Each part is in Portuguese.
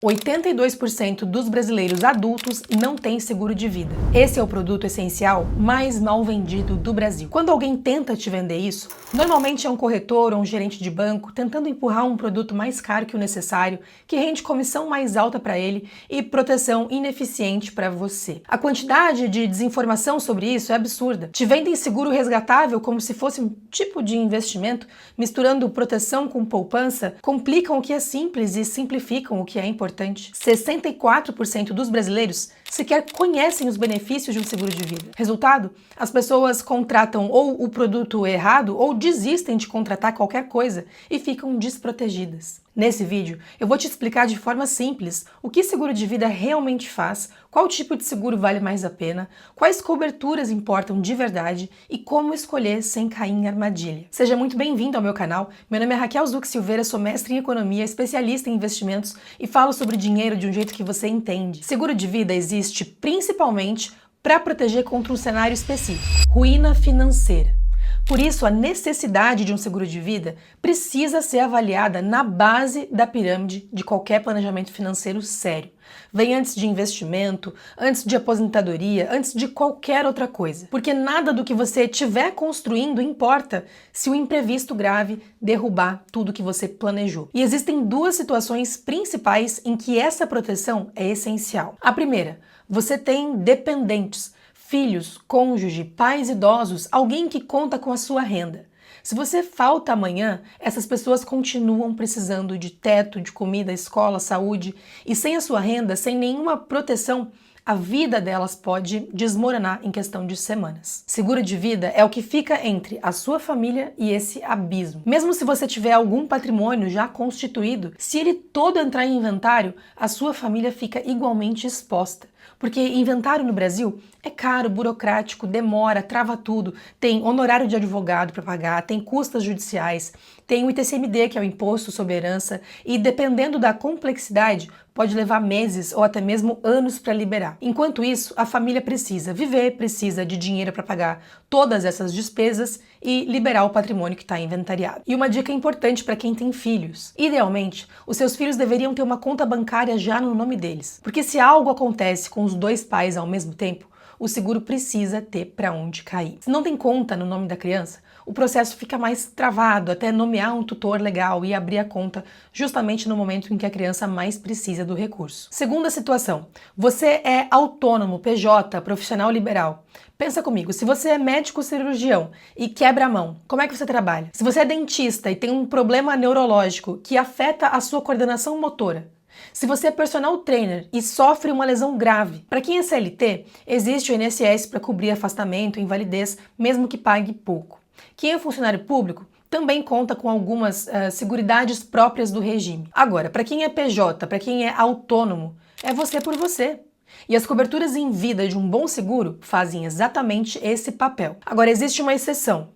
82% dos brasileiros adultos não têm seguro de vida. Esse é o produto essencial mais mal vendido do Brasil. Quando alguém tenta te vender isso, normalmente é um corretor ou um gerente de banco tentando empurrar um produto mais caro que o necessário, que rende comissão mais alta para ele e proteção ineficiente para você. A quantidade de desinformação sobre isso é absurda. Te vendem seguro resgatável como se fosse um tipo de investimento, misturando proteção com poupança, complicam o que é simples e simplificam o que é importante. 64% dos brasileiros sequer conhecem os benefícios de um seguro de vida. Resultado? As pessoas contratam ou o produto errado ou desistem de contratar qualquer coisa e ficam desprotegidas. Nesse vídeo, eu vou te explicar de forma simples o que seguro de vida realmente faz, qual tipo de seguro vale mais a pena, quais coberturas importam de verdade e como escolher sem cair em armadilha. Seja muito bem-vindo ao meu canal. Meu nome é Raquel Zuc Silveira, sou mestre em economia, especialista em investimentos e falo sobre dinheiro de um jeito que você entende. Seguro de vida existe principalmente para proteger contra um cenário específico: ruína financeira. Por isso, a necessidade de um seguro de vida precisa ser avaliada na base da pirâmide de qualquer planejamento financeiro sério. Vem antes de investimento, antes de aposentadoria, antes de qualquer outra coisa. Porque nada do que você estiver construindo importa se o imprevisto grave derrubar tudo que você planejou. E existem duas situações principais em que essa proteção é essencial. A primeira, você tem dependentes, filhos, cônjuge, pais idosos, alguém que conta com a sua renda. Se você falta amanhã, essas pessoas continuam precisando de teto, de comida, escola, saúde, e sem a sua renda, sem nenhuma proteção, a vida delas pode desmoronar em questão de semanas. Seguro de vida é o que fica entre a sua família e esse abismo. Mesmo se você tiver algum patrimônio já constituído, se ele todo entrar em inventário, a sua família fica igualmente exposta. Porque inventário no Brasil é caro, burocrático, demora, trava tudo, tem honorário de advogado para pagar, tem custas judiciais, tem o ITCMD, que é o Imposto sobre Herança, e dependendo da complexidade, pode levar meses ou até mesmo anos para liberar. Enquanto isso, a família precisa viver, precisa de dinheiro para pagar todas essas despesas e liberar o patrimônio que está inventariado. E uma dica importante para quem tem filhos: idealmente, os seus filhos deveriam ter uma conta bancária já no nome deles, porque se algo acontece com os dois pais ao mesmo tempo, o seguro precisa ter para onde cair. Se não tem conta no nome da criança, o processo fica mais travado até nomear um tutor legal e abrir a conta justamente no momento em que a criança mais precisa do recurso. Segunda situação: você é autônomo, PJ, profissional liberal. Pensa comigo, se você é médico cirurgião e quebra a mão, como é que você trabalha? Se você é dentista e tem um problema neurológico que afeta a sua coordenação motora, se você é personal trainer e sofre uma lesão grave, para quem é CLT, existe o INSS para cobrir afastamento, invalidez, mesmo que pague pouco. Quem é funcionário público também conta com algumas seguridades próprias do regime. Agora, para quem é PJ, para quem é autônomo, é você por você. E as coberturas em vida de um bom seguro fazem exatamente esse papel. Agora, existe uma exceção: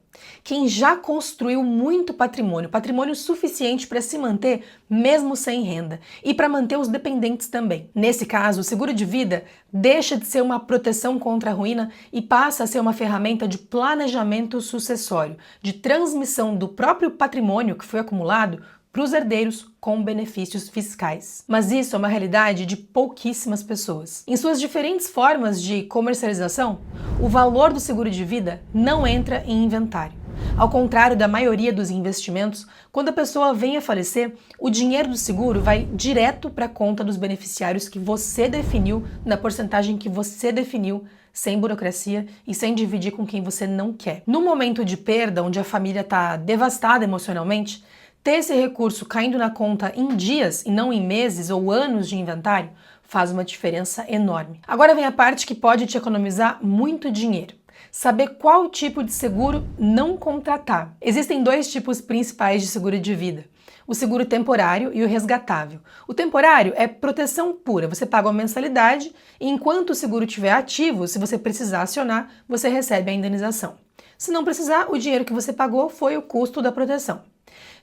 quem já construiu muito patrimônio suficiente para se manter mesmo sem renda e para manter os dependentes também. Nesse caso, o seguro de vida deixa de ser uma proteção contra a ruína e passa a ser uma ferramenta de planejamento sucessório, de transmissão do próprio patrimônio que foi acumulado para os herdeiros com benefícios fiscais. Mas isso é uma realidade de pouquíssimas pessoas. Em suas diferentes formas de comercialização, o valor do seguro de vida não entra em inventário. Ao contrário da maioria dos investimentos, quando a pessoa vem a falecer, o dinheiro do seguro vai direto para a conta dos beneficiários que você definiu, na porcentagem que você definiu, sem burocracia e sem dividir com quem você não quer. No momento de perda, onde a família está devastada emocionalmente, ter esse recurso caindo na conta em dias e não em meses ou anos de inventário faz uma diferença enorme. Agora vem a parte que pode te economizar muito dinheiro: saber qual tipo de seguro não contratar. Existem dois tipos principais de seguro de vida: o seguro temporário e o resgatável. O temporário é proteção pura, você paga uma mensalidade e enquanto o seguro estiver ativo, se você precisar acionar, você recebe a indenização. Se não precisar, o dinheiro que você pagou foi o custo da proteção.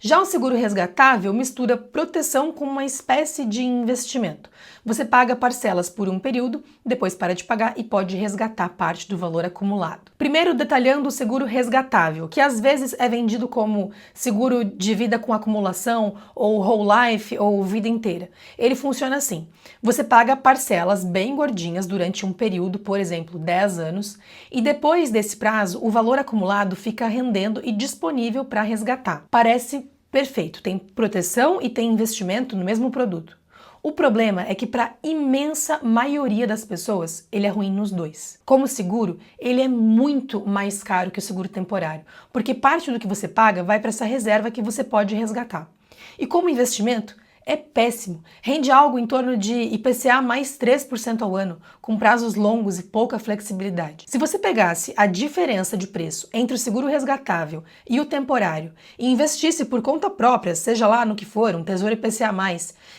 Já o seguro resgatável mistura proteção com uma espécie de investimento. Você paga parcelas por um período, depois para de pagar e pode resgatar parte do valor acumulado. Primeiro, detalhando o seguro resgatável, que às vezes é vendido como seguro de vida com acumulação, ou whole life, ou vida inteira. Ele funciona assim: você paga parcelas bem gordinhas durante um período, por exemplo, 10 anos, e depois desse prazo, o valor acumulado fica rendendo e disponível para resgatar. Parece perfeito, tem proteção e tem investimento no mesmo produto. O problema é que para a imensa maioria das pessoas, ele é ruim nos dois. Como seguro, ele é muito mais caro que o seguro temporário, porque parte do que você paga vai para essa reserva que você pode resgatar. E como investimento, é péssimo. Rende algo em torno de IPCA mais 3% ao ano, com prazos longos e pouca flexibilidade. Se você pegasse a diferença de preço entre o seguro resgatável e o temporário e investisse por conta própria, seja lá no que for, um Tesouro IPCA+,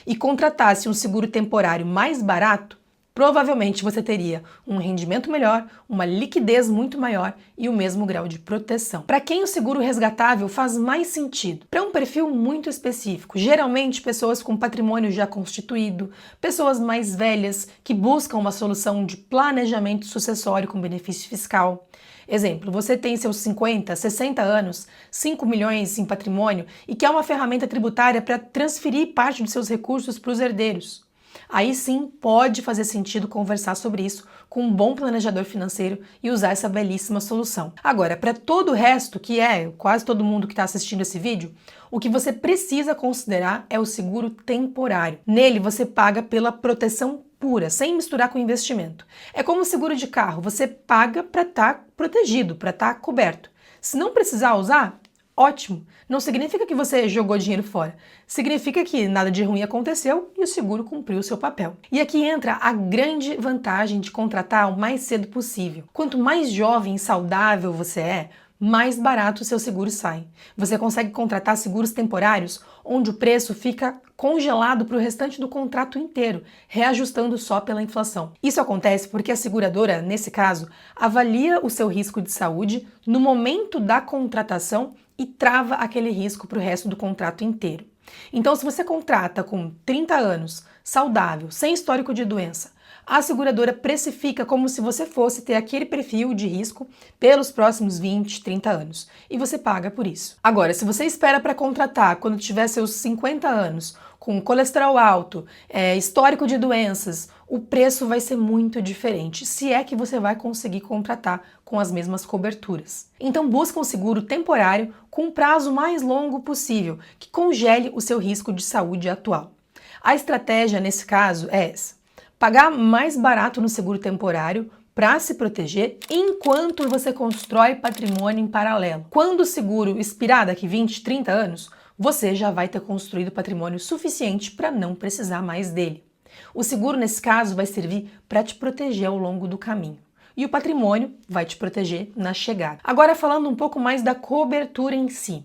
e contratasse um seguro temporário mais barato, provavelmente você teria um rendimento melhor, uma liquidez muito maior e o mesmo grau de proteção. Para quem o seguro resgatável faz mais sentido? Para um perfil muito específico, geralmente pessoas com patrimônio já constituído, pessoas mais velhas que buscam uma solução de planejamento sucessório com benefício fiscal. Exemplo, você tem seus 50, 60 anos, 5 milhões em patrimônio e quer uma ferramenta tributária para transferir parte dos seus recursos para os herdeiros. Aí sim pode fazer sentido conversar sobre isso com um bom planejador financeiro e usar essa belíssima solução. Agora, para todo o resto, que é quase todo mundo que está assistindo esse vídeo, o que você precisa considerar é o seguro temporário. Nele você paga pela proteção pura, sem misturar com investimento. É como o seguro de carro, você paga para estar protegido, para estar coberto. Se não precisar usar, ótimo, não significa que você jogou dinheiro fora, significa que nada de ruim aconteceu e o seguro cumpriu o seu papel. E aqui entra a grande vantagem de contratar o mais cedo possível. Quanto mais jovem e saudável você é, mais barato o seu seguro sai. Você consegue contratar seguros temporários onde o preço fica congelado para o restante do contrato inteiro, reajustando só pela inflação. Isso acontece porque a seguradora, nesse caso, avalia o seu risco de saúde no momento da contratação e trava aquele risco para o resto do contrato inteiro. Então, se você contrata com 30 anos, saudável, sem histórico de doença, a seguradora precifica como se você fosse ter aquele perfil de risco pelos próximos 20, 30 anos, e você paga por isso. Agora, se você espera para contratar quando tiver seus 50 anos, com colesterol alto, histórico de doenças, o preço vai ser muito diferente, se é que você vai conseguir contratar com as mesmas coberturas. Então busca um seguro temporário com o prazo mais longo possível, que congele o seu risco de saúde atual. A estratégia nesse caso é essa: pagar mais barato no seguro temporário para se proteger enquanto você constrói patrimônio em paralelo. Quando o seguro expirar daqui 20, 30 anos, você já vai ter construído patrimônio suficiente para não precisar mais dele. O seguro, nesse caso, vai servir para te proteger ao longo do caminho. E o patrimônio vai te proteger na chegada. Agora, falando um pouco mais da cobertura em si.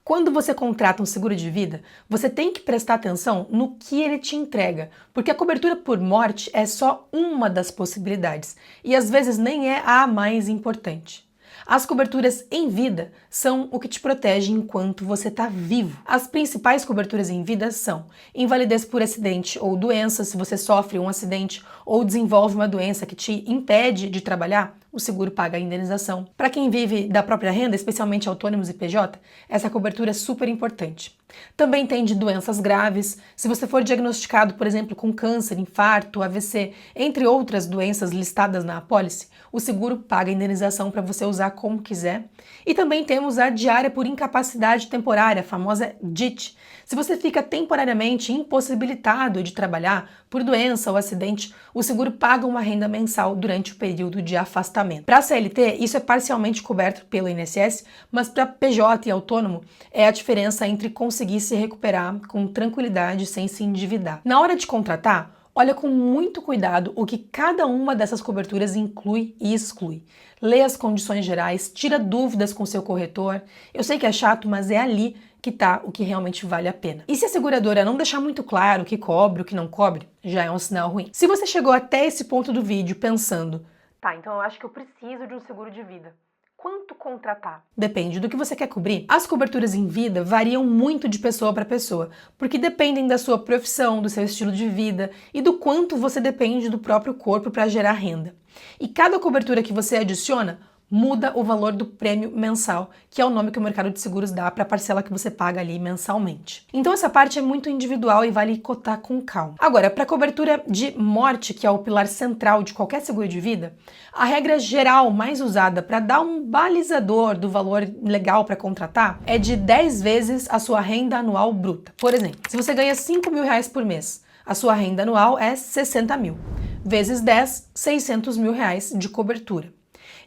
Quando você contrata um seguro de vida, você tem que prestar atenção no que ele te entrega, porque a cobertura por morte é só uma das possibilidades e às vezes nem é a mais importante. As coberturas em vida são o que te protege enquanto você está vivo. As principais coberturas em vida são invalidez por acidente ou doença, se você sofre um acidente ou desenvolve uma doença que te impede de trabalhar, o seguro paga a indenização. Para quem vive da própria renda, especialmente autônomos e PJ, essa cobertura é super importante. Também tem de doenças graves. Se você for diagnosticado, por exemplo, com câncer, infarto, AVC, entre outras doenças listadas na apólice, o seguro paga a indenização para você usar como quiser. E também temos a diária por incapacidade temporária, a famosa DIT. Se você fica temporariamente impossibilitado de trabalhar por doença ou acidente, o seguro paga uma renda mensal durante o período de afastamento. Para a CLT, isso é parcialmente coberto pelo INSS, mas para PJ e autônomo é a diferença entre conseguir se recuperar com tranquilidade sem se endividar. Na hora de contratar, olha com muito cuidado o que cada uma dessas coberturas inclui e exclui. Lê as condições gerais, tira dúvidas com seu corretor. Eu sei que é chato, mas é ali que está o que realmente vale a pena. E se a seguradora não deixar muito claro o que cobre, o que não cobre, já é um sinal ruim. Se você chegou até esse ponto do vídeo pensando, tá, então eu acho que eu preciso de um seguro de vida. quanto contratar? Depende do que você quer cobrir. As coberturas em vida variam muito de pessoa para pessoa, porque dependem da sua profissão, do seu estilo de vida e do quanto você depende do próprio corpo para gerar renda. E cada cobertura que você adiciona muda o valor do prêmio mensal, que é o nome que o mercado de seguros dá para a parcela que você paga ali mensalmente. Então essa parte é muito individual e vale cotar com calma. Agora, para a cobertura de morte, que é o pilar central de qualquer seguro de vida, a regra geral mais usada para dar um balizador do valor legal para contratar é de 10 vezes a sua renda anual bruta. Por exemplo, se você ganha R$ 5.000 por mês, a sua renda anual é 60 mil. Vezes 10, 600 mil reais de cobertura.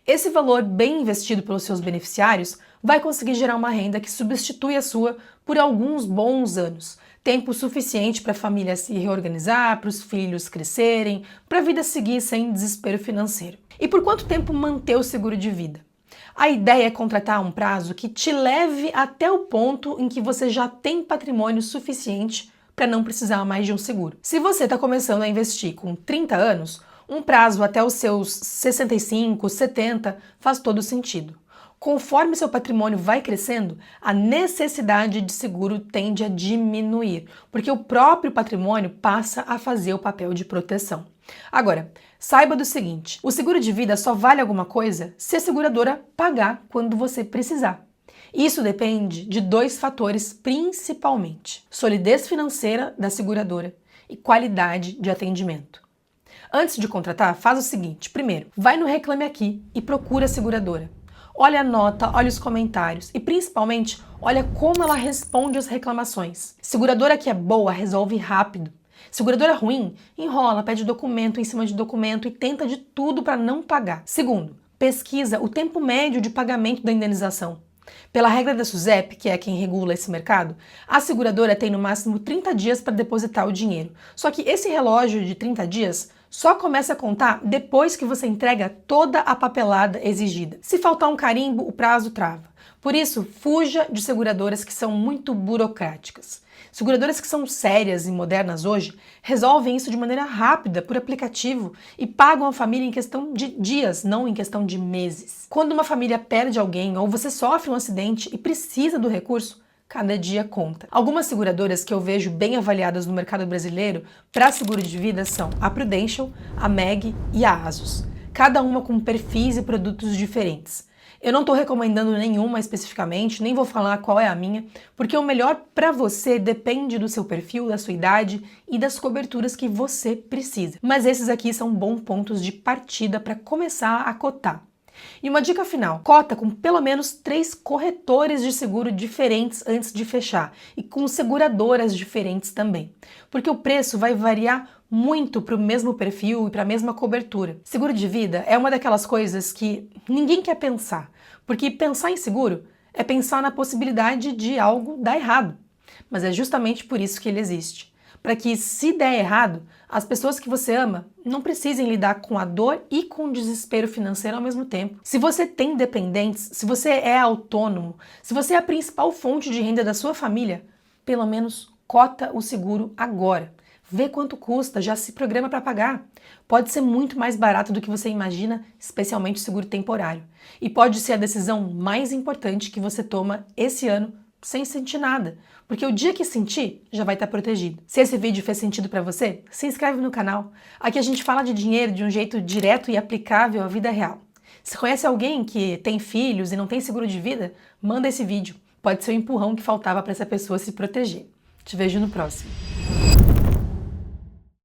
Esse valor bem investido pelos seus beneficiários vai conseguir gerar uma renda que substitui a sua por alguns bons anos. Tempo suficiente para a família se reorganizar, para os filhos crescerem, para a vida seguir sem desespero financeiro. E por quanto tempo manter o seguro de vida? A ideia é contratar um prazo que te leve até o ponto em que você já tem patrimônio suficiente para não precisar mais de um seguro. Se você está começando a investir com 30 anos, um prazo até os seus 65, 70 faz todo sentido. Conforme seu patrimônio vai crescendo, a necessidade de seguro tende a diminuir, porque o próprio patrimônio passa a fazer o papel de proteção. Agora, saiba do seguinte, o seguro de vida só vale alguma coisa se a seguradora pagar quando você precisar. Isso depende de 2 fatores principalmente: solidez financeira da seguradora e qualidade de atendimento. Antes de contratar, faz o seguinte: primeiro, vai no Reclame Aqui e procura a seguradora. Olha a nota, olha os comentários e principalmente olha como ela responde às reclamações. Seguradora que é boa resolve rápido. Seguradora ruim enrola, pede documento em cima de documento e tenta de tudo para não pagar. Segundo, pesquisa o tempo médio de pagamento da indenização. Pela regra da SUSEP, que é quem regula esse mercado, a seguradora tem no máximo 30 dias para depositar o dinheiro. Só que esse relógio de 30 dias só começa a contar depois que você entrega toda a papelada exigida. Se faltar um carimbo, o prazo trava. Por isso, fuja de seguradoras que são muito burocráticas. Seguradoras que são sérias e modernas hoje resolvem isso de maneira rápida por aplicativo e pagam a família em questão de dias, não em questão de meses. Quando uma família perde alguém ou você sofre um acidente e precisa do recurso, cada dia conta. Algumas seguradoras que eu vejo bem avaliadas no mercado brasileiro para seguro de vida são a Prudential, a MEG e a Asus. Cada uma com perfis e produtos diferentes. Eu não estou recomendando nenhuma especificamente, nem vou falar qual é a minha, porque o melhor para você depende do seu perfil, da sua idade e das coberturas que você precisa. Mas esses aqui são bons pontos de partida para começar a cotar. E uma dica final, cota com pelo menos 3 corretores de seguro diferentes antes de fechar e com seguradoras diferentes também, porque o preço vai variar muito para o mesmo perfil e para a mesma cobertura. Seguro de vida é uma daquelas coisas que ninguém quer pensar, porque pensar em seguro é pensar na possibilidade de algo dar errado, mas é justamente por isso que ele existe. Para que, se der errado, as pessoas que você ama não precisem lidar com a dor e com o desespero financeiro ao mesmo tempo. Se você tem dependentes, se você é autônomo, se você é a principal fonte de renda da sua família, pelo menos cota o seguro agora. Vê quanto custa, já se programa para pagar. Pode ser muito mais barato do que você imagina, especialmente o seguro temporário. E pode ser a decisão mais importante que você toma esse ano sem sentir nada, porque o dia que sentir, já vai estar protegido. Se esse vídeo fez sentido para você, se inscreve no canal. Aqui a gente fala de dinheiro de um jeito direto e aplicável à vida real. Se conhece alguém que tem filhos e não tem seguro de vida, manda esse vídeo. Pode ser o empurrão que faltava para essa pessoa se proteger. Te vejo no próximo.